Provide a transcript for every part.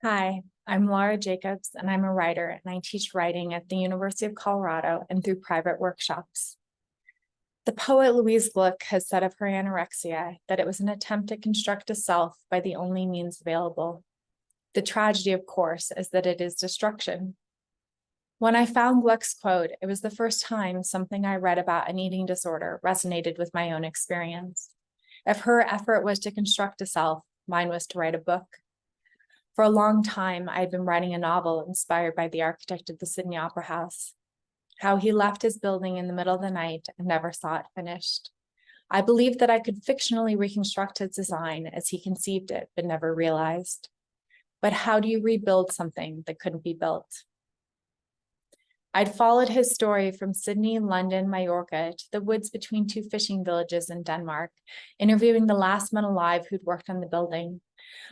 Hi, I'm Lara Jacobs, and I'm a writer, and I teach writing at the University of Colorado and through private workshops. The poet Louise Gluck has said of her anorexia that it was an attempt to construct a self by the only means available. The tragedy, of course, is that it is destruction. When I found Gluck's quote, it was the first time something I read about an eating disorder resonated with my own experience. If her effort was to construct a self, mine was to write a book. For a long time, I had been writing a novel inspired by the architect of the Sydney Opera House, how he left his building in the middle of the night and never saw it finished. I believed that I could fictionally reconstruct his design as he conceived it, but never realized. But how do you rebuild something that couldn't be built? I'd followed his story from Sydney, London, Mallorca to the woods between two fishing villages in Denmark, interviewing the last men alive who'd worked on the building.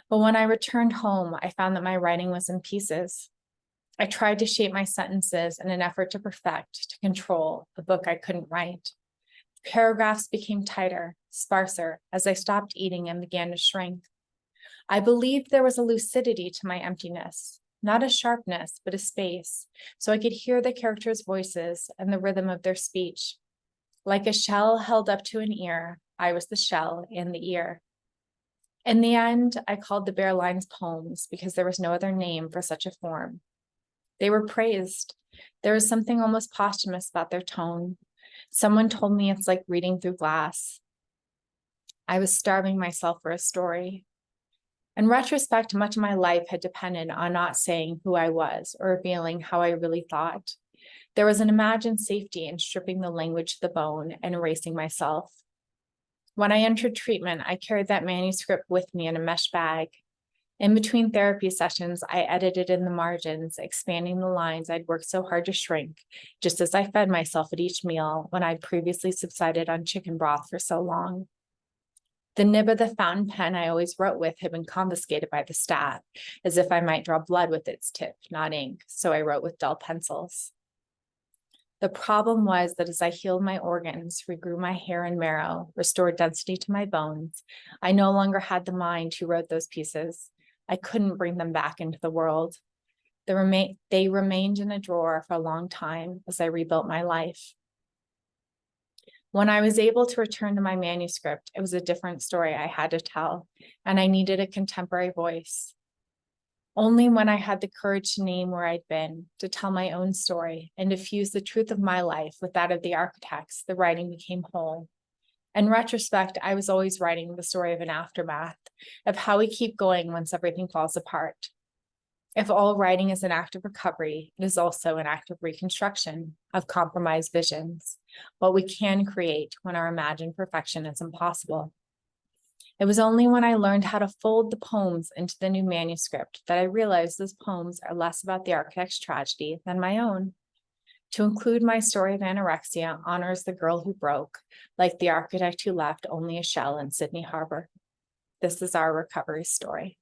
But when I returned home, I found that my writing was in pieces. I tried to shape my sentences in an effort to perfect, to control a book I couldn't write. Paragraphs became tighter, sparser, as I stopped eating and began to shrink. I believed there was a lucidity to my emptiness, not a sharpness, but a space, so I could hear the characters' voices and the rhythm of their speech. Like a shell held up to an ear, I was the shell and the ear. In the end, I called the bare lines poems because there was no other name for such a form. They were praised. There was something almost posthumous about their tone. Someone told me it's like reading through glass. I was starving myself for a story. In retrospect, much of my life had depended on not saying who I was or revealing how I really thought. There was an imagined safety in stripping the language to the bone and erasing myself. When I entered treatment, I carried that manuscript with me in a mesh bag. In between therapy sessions, I edited in the margins, expanding the lines I'd worked so hard to shrink, just as I fed myself at each meal when I'd previously subsided on chicken broth for so long. The nib of the fountain pen I always wrote with had been confiscated by the staff, as if I might draw blood with its tip, not ink, so I wrote with dull pencils. The problem was that as I healed my organs, regrew my hair and marrow, restored density to my bones, I no longer had the mind who wrote those pieces. I couldn't bring them back into the world. They remained in a drawer for a long time as I rebuilt my life. When I was able to return to my manuscript, it was a different story I had to tell, and I needed a contemporary voice. Only when I had the courage to name where I'd been, to tell my own story, and to fuse the truth of my life with that of the architects, the writing became whole. In retrospect, I was always writing the story of an aftermath, of how we keep going once everything falls apart. If all writing is an act of recovery, it is also an act of reconstruction, of compromised visions, what we can create when our imagined perfection is impossible. It was only when I learned how to fold the poems into the new manuscript that I realized those poems are less about the architect's tragedy than my own. To include my story of anorexia honors the girl who broke, like the architect who left only a shell in Sydney Harbor. This is our recovery story.